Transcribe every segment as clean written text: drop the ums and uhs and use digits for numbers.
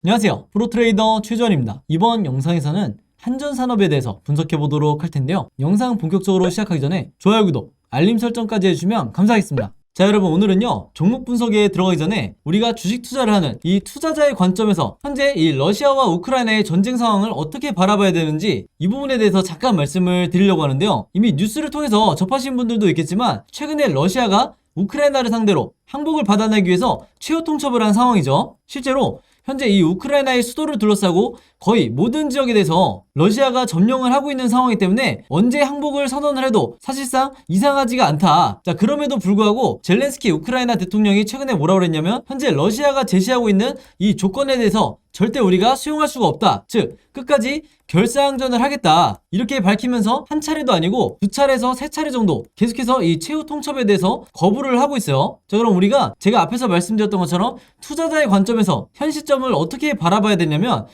안녕하세요. 프로트레이더 최주환입니다. 이번 영상에서는 한전산업에 대해서 분석해 보도록 할 텐데요. 영상 본격적으로 시작하기 전에 좋아요, 구독, 알림 설정까지 해주시면 감사하겠습니다. 자, 여러분, 오늘은요, 종목 분석에 들어가기 전에 우리가 주식 투자를 하는 이 투자자의 관점에서 현재 이 러시아와 우크라이나의 전쟁 상황을 어떻게 바라봐야 되는지 이 부분에 대해서 잠깐 말씀을 드리려고 하는데요. 이미 뉴스를 통해서 접하신 분들도 있겠지만 최근에 러시아가 우크라이나를 상대로 항복을 받아내기 위해서 최후 통첩을 한 상황이죠. 실제로 현재 이 우크라이나의 수도를 둘러싸고 거의 모든 지역에 대해서 러시아가 점령을 하고 있는 상황이기 때문에 언제 항복을 선언을 해도 사실상 이상하지가 않다. 자, 그럼에도 불구하고 젤렌스키 우크라이나 대통령이 최근에 뭐라고 그랬냐면 현재 러시아가 제시하고 있는 이 조건에 대해서 절대 우리가 수용할 수가 없다. 즉, 끝까지 결사항전을 하겠다. 이렇게 밝히면서 한 차례도 아니고 두 차례에서 세 차례 정도 계속해서 이 최후 통첩에 대해서 거부를 하고 있어요. 자, 그럼 우리가 제가 앞에서 말씀드렸던 것처럼 투자자의 관점에서 현 시점을 어떻게 바라봐야 되냐면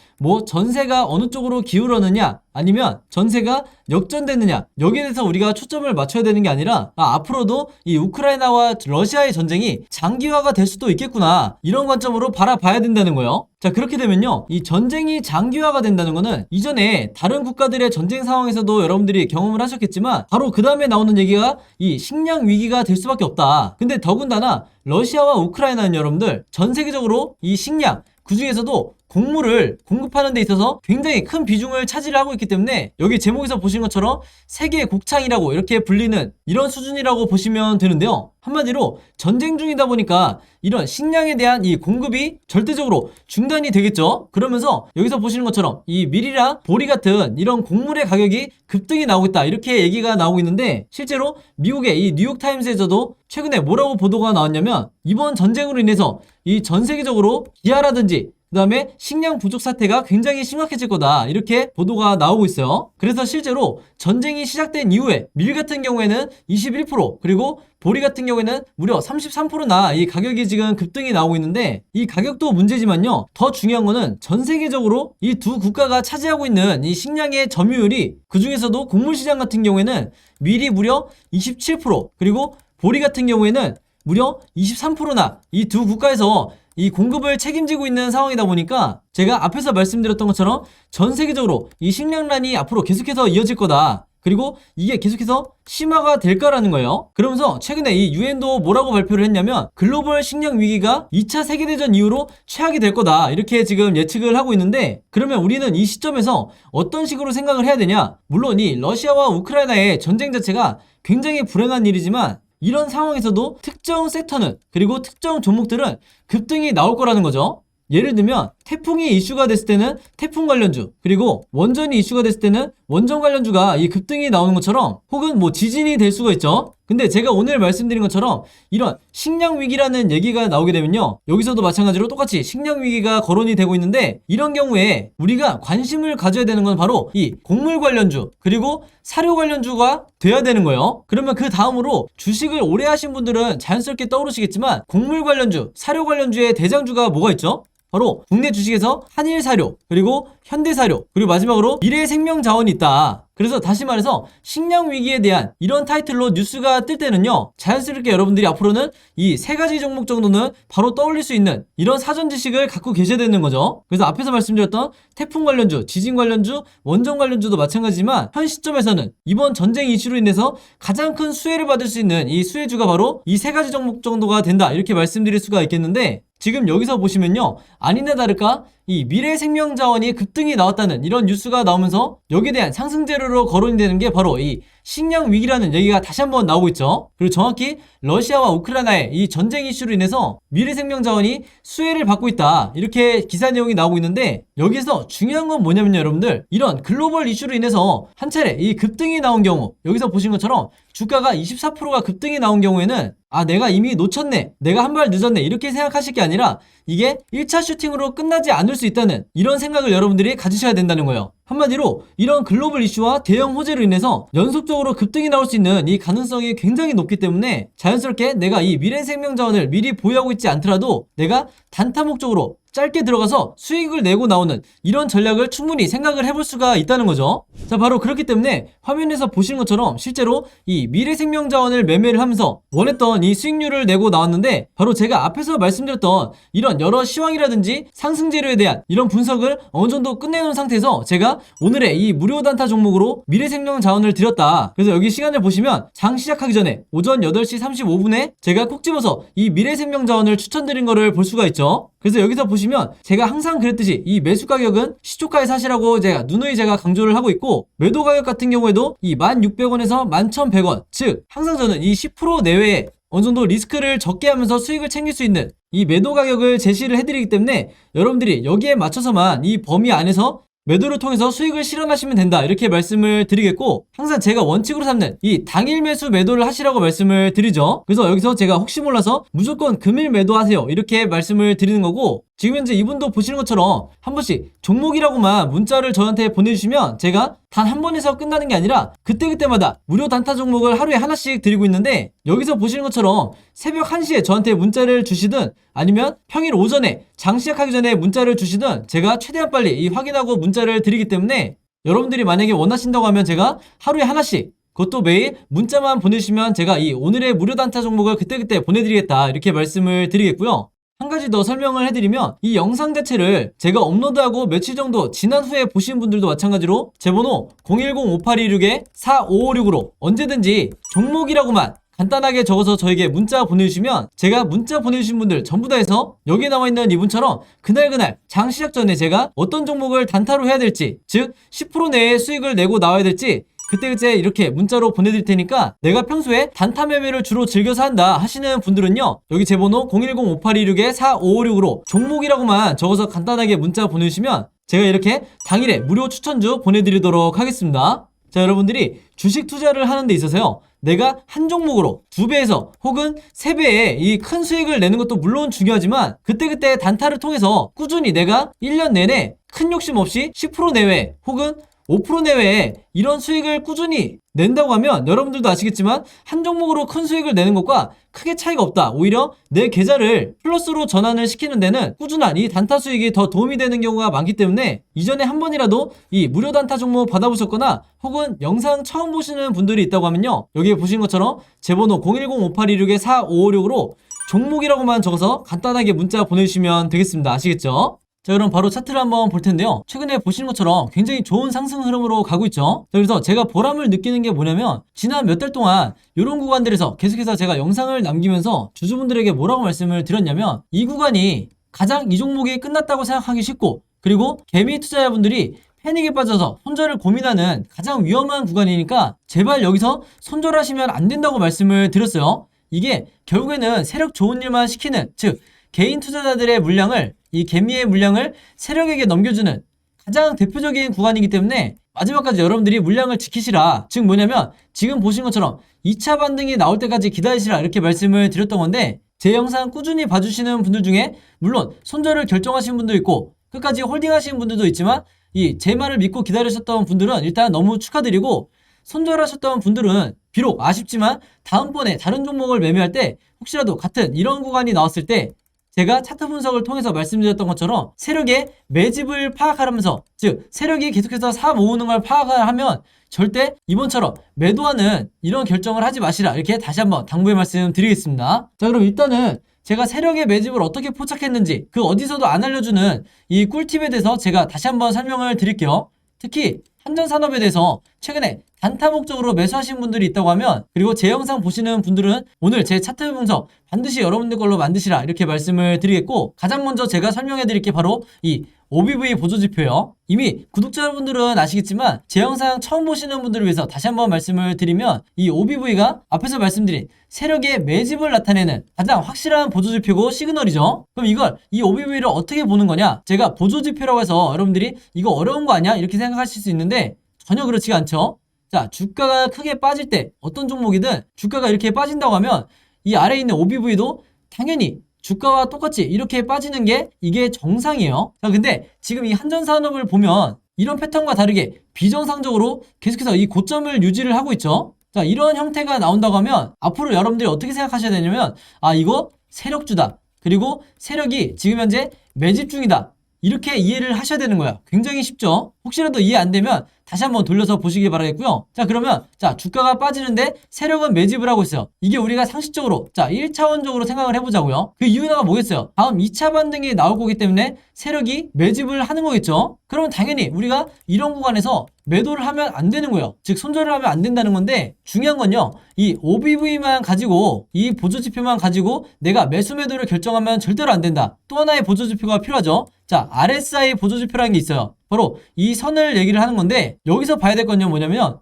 전세가 어느 쪽으로 기울었느냐 아니면 전세가 역전됐느냐 여기에 대해서 우리가 초점을 맞춰야 되는 게 아니라 앞으로도 이 우크라이나와 러시아의 전쟁이 장기화가 될 수도 있겠구나 이런 관점으로 바라봐야 된다는 거예요. 자, 그렇게 되면요, 이 전쟁이 장기화가 된다는 거는 이전에 다른 국가들의 전쟁 상황에서도 여러분들이 경험을 하셨겠지만 바로 그 다음에 나오는 얘기가 이 식량 위기가 될 수밖에 없다. 근데 더군다나 러시아와 우크라이나는 여러분들 전 세계적으로 이 식량 그 중에서도 곡물을 공급하는 데 있어서 굉장히 큰 비중을 차지하고 있기 때문에 여기 제목에서 보신 것처럼 세계 곡창이라고 이렇게 불리는 이런 수준이라고 보시면 되는데요. 한마디로 전쟁 중이다 보니까 이런 식량에 대한 이 공급이 절대적으로 중단이 되겠죠. 그러면서 여기서 보시는 것처럼 이 밀이랑 보리 같은 이런 곡물의 가격이 급등이 나오고 있다 이렇게 얘기가 나오고 있는데 실제로 미국의 이 뉴욕타임스에서도 최근에 뭐라고 보도가 나왔냐면 이번 전쟁으로 인해서 이 전 세계적으로 기아라든지 그 다음에 식량 부족 사태가 굉장히 심각해질 거다 이렇게 보도가 나오고 있어요. 그래서 실제로 전쟁이 시작된 이후에 밀 같은 경우에는 21% 그리고 보리 같은 경우에는 무려 33%나 이 가격이 지금 급등이 나오고 있는데 이 가격도 문제지만요, 더 중요한 거는 전 세계적으로 이 두 국가가 차지하고 있는 이 식량의 점유율이 그 중에서도 곡물 시장 같은 경우에는 밀이 무려 27% 그리고 보리 같은 경우에는 무려 23%나 이 두 국가에서 이 공급을 책임지고 있는 상황이다 보니까 제가 앞에서 말씀드렸던 것처럼 전 세계적으로 이 식량난이 앞으로 계속해서 이어질 거다. 그리고 이게 계속해서 심화가 될 거라는 거예요. 그러면서 최근에 이 유엔도 뭐라고 발표를 했냐면 글로벌 식량 위기가 2차 세계대전 이후로 최악이 될 거다 이렇게 지금 예측을 하고 있는데 그러면 우리는 이 시점에서 어떤 식으로 생각을 해야 되냐. 물론 이 러시아와 우크라이나의 전쟁 자체가 굉장히 불행한 일이지만 이런 상황에서도 특정 섹터는 그리고 특정 종목들은 급등이 나올 거라는 거죠. 예를 들면 태풍이 이슈가 됐을 때는 태풍 관련주 그리고 원전이 이슈가 됐을 때는 원전 관련주가 이 급등이 나오는 것처럼 혹은 지진이 될 수가 있죠. 근데 제가 오늘 말씀드린 것처럼 이런 식량 위기라는 얘기가 나오게 되면요, 여기서도 마찬가지로 똑같이 식량 위기가 거론이 되고 있는데 이런 경우에 우리가 관심을 가져야 되는 건 바로 이 곡물 관련주 그리고 사료 관련주가 돼야 되는 거예요. 그러면 그 다음으로 주식을 오래 하신 분들은 자연스럽게 떠오르시겠지만 곡물 관련주, 사료 관련주의 대장주가 뭐가 있죠? 바로 국내 주식에서 한일사료, 그리고 현대사료, 그리고 마지막으로 미래생명자원이 있다. 그래서 다시 말해서 식량 위기에 대한 이런 타이틀로 뉴스가 뜰 때는요, 자연스럽게 여러분들이 앞으로는 이 세 가지 종목 정도는 바로 떠올릴 수 있는 이런 사전 지식을 갖고 계셔야 되는 거죠. 그래서 앞에서 말씀드렸던 태풍 관련주, 지진 관련주, 원전 관련주도 마찬가지지만 현 시점에서는 이번 전쟁 이슈로 인해서 가장 큰 수혜를 받을 수 있는 이 수혜주가 바로 이 세 가지 종목 정도가 된다 이렇게 말씀드릴 수가 있겠는데 지금 여기서 보시면요, 아니나 다를까 이 미래생명자원이 급등이 나왔다는 이런 뉴스가 나오면서 여기에 대한 상승재료로 거론이 되는 게 바로 이 식량 위기라는 얘기가 다시 한번 나오고 있죠. 그리고 정확히 러시아와 우크라이나의 이 전쟁 이슈로 인해서 미래생명자원이 수혜를 받고 있다 이렇게 기사 내용이 나오고 있는데 여기서 중요한 건 뭐냐면요, 여러분들 이런 글로벌 이슈로 인해서 한 차례 이 급등이 나온 경우 여기서 보신 것처럼 주가가 24%가 급등이 나온 경우에는 내가 이미 놓쳤네, 내가 한 발 늦었네 이렇게 생각하실 게 아니라 이게 1차 슈팅으로 끝나지 않을 수 있다는 이런 생각을 여러분들이 가지셔야 된다는 거예요. 한마디로 이런 글로벌 이슈와 대형 호재로 인해서 연속적으로 급등이 나올 수 있는 이 가능성이 굉장히 높기 때문에 자연스럽게 내가 이 미래생명자원을 미리 보유하고 있지 않더라도 내가 단타 목적으로 짧게 들어가서 수익을 내고 나오는 이런 전략을 충분히 생각을 해볼 수가 있다는 거죠. 자, 바로 그렇기 때문에 화면에서 보시는 것처럼 실제로 이 미래생명자원을 매매를 하면서 원했던 이 수익률을 내고 나왔는데, 바로 제가 앞에서 말씀드렸던 이런 여러 시황이라든지 상승 재료에 대한 이런 분석을 어느 정도 끝내놓은 상태에서 제가 오늘의 이 무료 단타 종목으로 미래생명자원을 드렸다. 그래서 여기 시간을 보시면 장 시작하기 전에 오전 8시 35분에 제가 콕 집어서 이 미래생명자원을 추천드린 거를 볼 수가 있죠. 그래서 여기서 보시면 제가 항상 그랬듯이 이 매수 가격은 시초가에 사시라고 누누이 강조를 하고 있고, 매도 가격 같은 경우에도 이 1,600원에서 11,100원, 즉 항상 저는 이 10% 내외에 어느 정도 리스크를 적게 하면서 수익을 챙길 수 있는 이 매도 가격을 제시를 해드리기 때문에 여러분들이 여기에 맞춰서만 이 범위 안에서 매도를 통해서 수익을 실현하시면 된다, 이렇게 말씀을 드리겠고, 항상 제가 원칙으로 삼는 이 당일 매수 매도를 하시라고 말씀을 드리죠. 그래서 여기서 제가 혹시 몰라서 무조건 금일 매도하세요, 이렇게 말씀을 드리는 거고, 지금 현재 이분도 보시는 것처럼 한 번씩 종목이라고만 문자를 저한테 보내주시면 제가 단 한 번에서 끝나는 게 아니라 그때그때마다 무료 단타 종목을 하루에 하나씩 드리고 있는데, 여기서 보시는 것처럼 새벽 1시에 저한테 문자를 주시든 아니면 평일 오전에 장 시작하기 전에 문자를 주시든 제가 최대한 빨리 확인하고 문자를 드리기 때문에, 여러분들이 만약에 원하신다고 하면 제가 하루에 하나씩, 그것도 매일 문자만 보내주시면 제가 이 오늘의 무료 단타 종목을 그때그때 보내드리겠다, 이렇게 말씀을 드리겠고요. 한 가지 더 설명을 해드리면, 이 영상 자체를 제가 업로드하고 며칠 정도 지난 후에 보신 분들도 마찬가지로 제 번호 010-5826-4556으로 언제든지 종목이라고만 간단하게 적어서 저에게 문자 보내주시면 제가 문자 보내주신 분들 전부 다 해서 여기 나와있는 이분처럼 그날 장 시작 전에 제가 어떤 종목을 단타로 해야 될지, 즉 10% 내에 수익을 내고 나와야 될지 그때 이렇게 문자로 보내드릴 테니까, 내가 평소에 단타 매매를 주로 즐겨서 한다 하시는 분들은요, 여기 제 번호 010-5826-4556으로 종목이라고만 적어서 간단하게 문자 보내주시면 제가 이렇게 당일에 무료 추천주 보내드리도록 하겠습니다. 자, 여러분들이 주식 투자를 하는 데 있어서요, 내가 한 종목으로 2배에서 혹은 3배의 이 큰 수익을 내는 것도 물론 중요하지만, 그때그때 단타를 통해서 꾸준히 내가 1년 내내 큰 욕심 없이 10% 내외 혹은 5% 내외에 이런 수익을 꾸준히 낸다고 하면, 여러분들도 아시겠지만 한 종목으로 큰 수익을 내는 것과 크게 차이가 없다. 오히려 내 계좌를 플러스로 전환을 시키는 데는 꾸준한 이 단타 수익이 더 도움이 되는 경우가 많기 때문에, 이전에 한 번이라도 이 무료 단타 종목 받아보셨거나 혹은 영상 처음 보시는 분들이 있다고 하면요, 여기 보신 것처럼 제 번호 010-5826-4556으로 종목이라고만 적어서 간단하게 문자 보내주시면 되겠습니다. 아시겠죠? 자, 그럼 바로 차트를 한번 볼 텐데요, 최근에 보시는 것처럼 굉장히 좋은 상승 흐름으로 가고 있죠. 자, 그래서 제가 보람을 느끼는 게 뭐냐면, 지난 몇 달 동안 이런 구간들에서 계속해서 제가 영상을 남기면서 주주분들에게 뭐라고 말씀을 드렸냐면, 이 구간이 가장 이 종목이 끝났다고 생각하기 쉽고, 그리고 개미 투자자분들이 패닉에 빠져서 손절을 고민하는 가장 위험한 구간이니까 제발 여기서 손절하시면 안 된다고 말씀을 드렸어요. 이게 결국에는 세력 좋은 일만 시키는, 즉 개인 투자자들의 물량을, 이 개미의 물량을 세력에게 넘겨주는 가장 대표적인 구간이기 때문에 마지막까지 여러분들이 물량을 지키시라, 즉 뭐냐면 지금 보신 것처럼 2차 반등이 나올 때까지 기다리시라, 이렇게 말씀을 드렸던 건데, 제 영상 꾸준히 봐주시는 분들 중에 물론 손절을 결정하신 분도 있고 끝까지 홀딩하신 분들도 있지만, 이 제 말을 믿고 기다리셨던 분들은 일단 너무 축하드리고, 손절하셨던 분들은 비록 아쉽지만 다음번에 다른 종목을 매매할 때 혹시라도 같은 이런 구간이 나왔을 때 제가 차트 분석을 통해서 말씀드렸던 것처럼 세력의 매집을 파악하면서, 즉 세력이 계속해서 사 모으는 걸 파악을 하면 절대 이번처럼 매도하는 이런 결정을 하지 마시라, 이렇게 다시 한번 당부의 말씀 드리겠습니다. 자, 그럼 일단은 제가 세력의 매집을 어떻게 포착했는지 그 어디서도 안 알려주는 이 꿀팁에 대해서 제가 다시 한번 설명을 드릴게요. 특히 한전산업에 대해서 최근에 단타 목적으로 매수하신 분들이 있다고 하면, 그리고 제 영상 보시는 분들은 오늘 제 차트 분석 반드시 여러분들 걸로 만드시라, 이렇게 말씀을 드리겠고, 가장 먼저 제가 설명해 드릴 게 바로 이 OBV 보조지표요. 이미 구독자분들은 아시겠지만 제 영상 처음 보시는 분들을 위해서 다시 한번 말씀을 드리면, 이 OBV가 앞에서 말씀드린 세력의 매집을 나타내는 가장 확실한 보조지표고 시그널이죠. 그럼 이 OBV를 어떻게 보는 거냐, 제가 보조지표라고 해서 여러분들이 이거 어려운 거 아니야? 이렇게 생각하실 수 있는데 전혀 그렇지가 않죠. 자, 주가가 크게 빠질 때 어떤 종목이든 주가가 이렇게 빠진다고 하면 이 아래에 있는 OBV도 당연히 주가와 똑같이 이렇게 빠지는 게 이게 정상이에요. 자, 근데 지금 이 한전산업을 보면 이런 패턴과 다르게 비정상적으로 계속해서 이 고점을 유지를 하고 있죠. 자, 이런 형태가 나온다고 하면 앞으로 여러분들이 어떻게 생각하셔야 되냐면, 아, 이거 세력주다, 그리고 세력이 지금 현재 매집 중이다. 이렇게 이해를 하셔야 되는 거야. 굉장히 쉽죠? 혹시라도 이해 안 되면 다시 한번 돌려서 보시길 바라겠고요. 자, 그러면 주가가 빠지는데 세력은 매집을 하고 있어요. 이게 우리가 상식적으로 1차원적으로 생각을 해보자고요. 그 이유가 뭐겠어요? 다음 2차 반등이 나올 거기 때문에 세력이 매집을 하는 거겠죠? 그러면 당연히 우리가 이런 구간에서 매도를 하면 안 되는 거예요. 즉 손절을 하면 안 된다는 건데, 중요한 건요, 이 OBV만 가지고, 이 보조지표만 가지고 내가 매수 매도를 결정하면 절대로 안 된다. 또 하나의 보조지표가 필요하죠. RSI 보조지표라는 게 있어요. 바로 이 선을 얘기를 하는 건데, 여기서 봐야 될 건요 뭐냐면,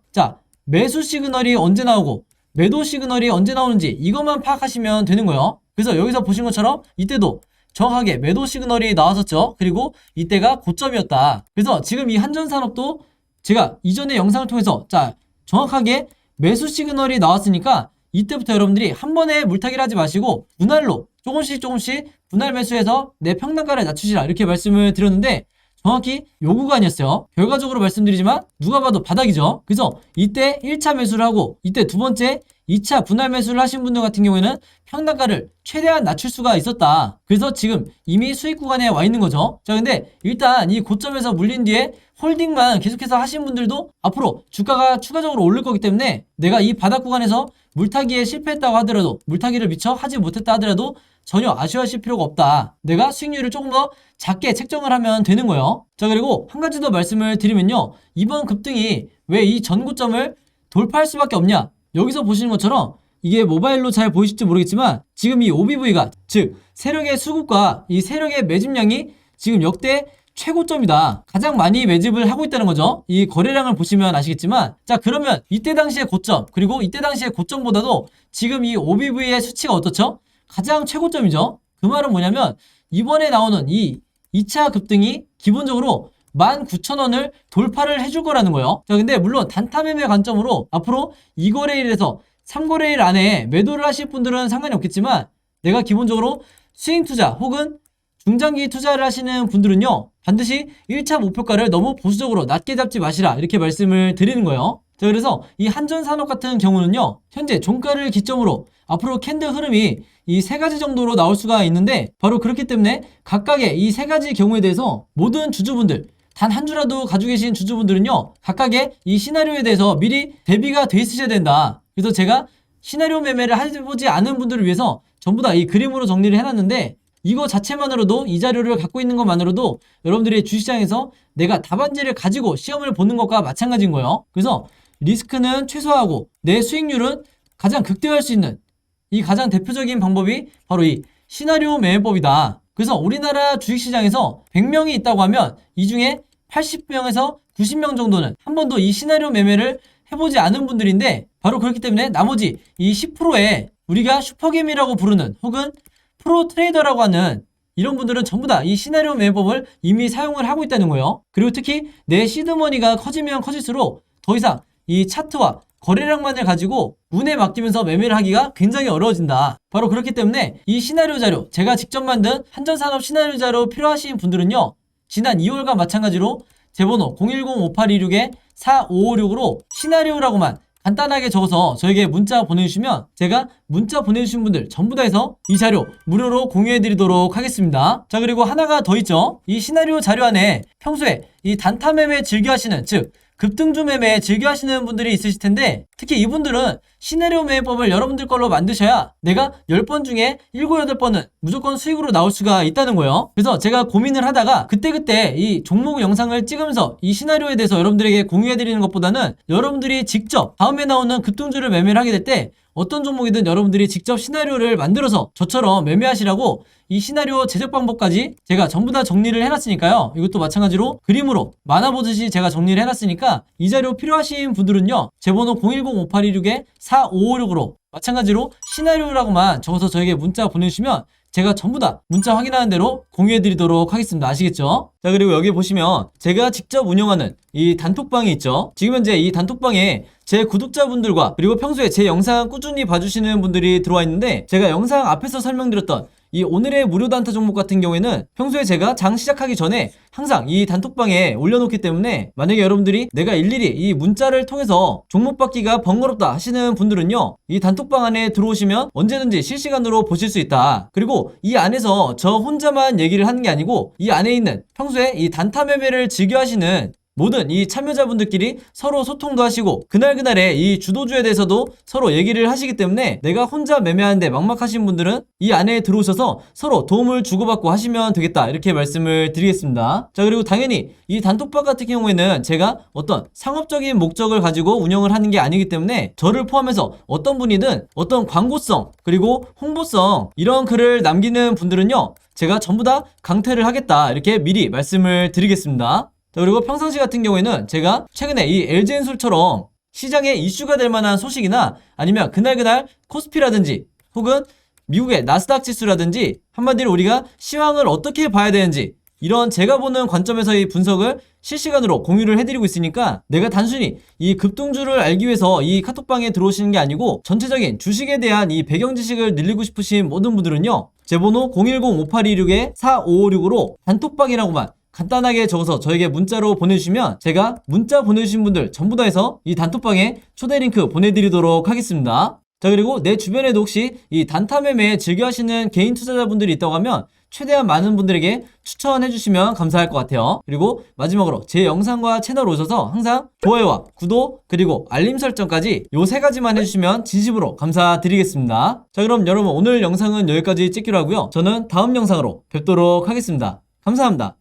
매수 시그널이 언제 나오고 매도 시그널이 언제 나오는지 이것만 파악하시면 되는 거예요. 그래서 여기서 보신 것처럼 이때도 정확하게 매도 시그널이 나왔었죠. 그리고 이때가 고점이었다. 그래서 지금 이 한전산업도 제가 이전에 영상을 통해서 정확하게 매수 시그널이 나왔으니까 이때부터 여러분들이 한 번에 물타기를 하지 마시고 분할로 조금씩 분할 매수해서 내 평단가를 낮추시라, 이렇게 말씀을 드렸는데 정확히 요 구간이었어요. 결과적으로 말씀드리지만 누가 봐도 바닥이죠. 그래서 이때 1차 매수를 하고 이때 두 번째 2차 분할 매수를 하신 분들 같은 경우에는 평단가를 최대한 낮출 수가 있었다. 그래서 지금 이미 수익 구간에 와 있는 거죠. 근데 일단 이 고점에서 물린 뒤에 홀딩만 계속해서 하신 분들도 앞으로 주가가 추가적으로 오를 거기 때문에 내가 이 바닥 구간에서 물타기에 실패했다고 하더라도, 물타기를 미처 하지 못했다 하더라도 전혀 아쉬워하실 필요가 없다. 내가 수익률을 조금 더 작게 책정을 하면 되는 거예요. 그리고 한 가지 더 말씀을 드리면요, 이번 급등이 왜 이 전고점을 돌파할 수밖에 없냐, 여기서 보시는 것처럼 이게 모바일로 잘 보이실지 모르겠지만 지금 이 OBV가, 즉 세력의 수급과 이 세력의 매집량이 지금 역대 최고점이다. 가장 많이 매집을 하고 있다는 거죠. 이 거래량을 보시면 아시겠지만, 그러면 이때 당시의 고점, 그리고 이때 당시의 고점보다도 지금 이 OBV의 수치가 어떻죠? 가장 최고점이죠. 그 말은 뭐냐면 이번에 나오는 이 2차 급등이 기본적으로 19,000원을 돌파를 해줄 거라는 거예요. 근데 물론 단타 매매 관점으로 앞으로 2거래일에서 3거래일 안에 매도를 하실 분들은 상관이 없겠지만, 내가 기본적으로 스윙 투자 혹은 중장기 투자를 하시는 분들은요, 반드시 1차 목표가를 너무 보수적으로 낮게 잡지 마시라, 이렇게 말씀을 드리는 거예요. 그래서 이 한전산업 같은 경우는요, 현재 종가를 기점으로 앞으로 캔들 흐름이 이 세 가지 정도로 나올 수가 있는데, 바로 그렇기 때문에 각각의 이 세 가지 경우에 대해서 모든 주주분들, 단 한 주라도 가지고 계신 주주분들은요, 각각의 이 시나리오에 대해서 미리 대비가 돼 있으셔야 된다. 그래서 제가 시나리오 매매를 해보지 않은 분들을 위해서 전부 다 이 그림으로 정리를 해놨는데, 이거 자체만으로도, 이 자료를 갖고 있는 것만으로도 여러분들이 주식시장에서 내가 답안지를 가지고 시험을 보는 것과 마찬가지인 거예요. 그래서 리스크는 최소화하고 내 수익률은 가장 극대화할 수 있는 이 가장 대표적인 방법이 바로 이 시나리오 매매법이다. 그래서 우리나라 주식시장에서 100명이 있다고 하면 이 중에 80명에서 90명 정도는 한 번도 이 시나리오 매매를 해보지 않은 분들인데, 바로 그렇기 때문에 나머지 이 10%의 우리가 슈퍼게임이라고 부르는 혹은 프로 트레이더라고 하는 이런 분들은 전부 다 이 시나리오 매매법을 이미 사용을 하고 있다는 거예요. 그리고 특히 내 시드머니가 커지면 커질수록 더 이상 이 차트와 거래량만을 가지고 운에 맡기면서 매매를 하기가 굉장히 어려워진다. 바로 그렇기 때문에 이 시나리오 자료, 제가 직접 만든 한전산업 시나리오 자료 필요하신 분들은요, 지난 2월과 마찬가지로 제 번호 010-5826-4556으로 시나리오라고만 간단하게 적어서 저에게 문자 보내주시면 제가 문자 보내주신 분들 전부 다 해서 이 자료 무료로 공유해드리도록 하겠습니다. 그리고 하나가 더 있죠. 이 시나리오 자료 안에 평소에 이 단타 매매 즐겨 하시는, 즉 급등주 매매 즐겨 하시는 분들이 있으실 텐데, 특히 이분들은 시나리오 매매법을 여러분들 걸로 만드셔야 내가 10번 중에 7, 8번은 무조건 수익으로 나올 수가 있다는 거예요. 그래서 제가 고민을 하다가 그때그때 이 종목 영상을 찍으면서 이 시나리오에 대해서 여러분들에게 공유해드리는 것보다는 여러분들이 직접 다음에 나오는 급등주를 매매를 하게 될 때 어떤 종목이든 여러분들이 직접 시나리오를 만들어서 저처럼 매매하시라고 이 시나리오 제작 방법까지 제가 전부 다 정리를 해놨으니까요. 이것도 마찬가지로 그림으로 만화 보듯이 제가 정리를 해놨으니까 이 자료 필요하신 분들은요, 제 번호 010-5826-4556으로 마찬가지로 시나리오라고만 적어서 저에게 문자 보내주시면 제가 전부 다 문자 확인하는 대로 공유해드리도록 하겠습니다. 아시겠죠? 그리고 여기 보시면 제가 직접 운영하는 이 단톡방이 있죠. 지금 현재 이 단톡방에 제 구독자분들과 그리고 평소에 제 영상 꾸준히 봐주시는 분들이 들어와 있는데, 제가 영상 앞에서 설명드렸던 이 오늘의 무료 단타 종목 같은 경우에는 평소에 제가 장 시작하기 전에 항상 이 단톡방에 올려놓기 때문에 만약에 여러분들이 내가 일일이 이 문자를 통해서 종목 받기가 번거롭다 하시는 분들은요, 이 단톡방 안에 들어오시면 언제든지 실시간으로 보실 수 있다. 그리고 이 안에서 저 혼자만 얘기를 하는 게 아니고 이 안에 있는 평소에 이 단타 매매를 즐겨 하시는 모든 이 참여자분들끼리 서로 소통도 하시고 그날그날의 이 주도주에 대해서도 서로 얘기를 하시기 때문에 내가 혼자 매매하는데 막막하신 분들은 이 안에 들어오셔서 서로 도움을 주고받고 하시면 되겠다, 이렇게 말씀을 드리겠습니다. 자, 그리고 당연히 이 단톡방 같은 경우에는 제가 어떤 상업적인 목적을 가지고 운영을 하는 게 아니기 때문에 저를 포함해서 어떤 분이든 어떤 광고성 그리고 홍보성 이런 글을 남기는 분들은요, 제가 전부 다 강퇴를 하겠다, 이렇게 미리 말씀을 드리겠습니다. 자, 그리고 평상시 같은 경우에는 제가 최근에 이 LG엔솔처럼 시장에 이슈가 될 만한 소식이나 아니면 그날 코스피라든지 혹은 미국의 나스닥 지수라든지 한마디로 우리가 시황을 어떻게 봐야 되는지 이런 제가 보는 관점에서의 분석을 실시간으로 공유를 해드리고 있으니까 내가 단순히 이 급등주를 알기 위해서 이 카톡방에 들어오시는 게 아니고 전체적인 주식에 대한 이 배경 지식을 늘리고 싶으신 모든 분들은요, 제 번호 010-5826-4556으로 단톡방이라고만 간단하게 적어서 저에게 문자로 보내주시면 제가 문자 보내주신 분들 전부 다 해서 이 단톡방에 초대 링크 보내드리도록 하겠습니다. 자, 그리고 내 주변에도 혹시 이 단타 매매 즐겨 하시는 개인 투자자분들이 있다고 하면 최대한 많은 분들에게 추천해 주시면 감사할 것 같아요. 그리고 마지막으로 제 영상과 채널 오셔서 항상 좋아요와 구독 그리고 알림 설정까지 요 3가지만 해주시면 진심으로 감사드리겠습니다. 자, 그럼 여러분 오늘 영상은 여기까지 찍기로 하고요. 저는 다음 영상으로 뵙도록 하겠습니다. 감사합니다.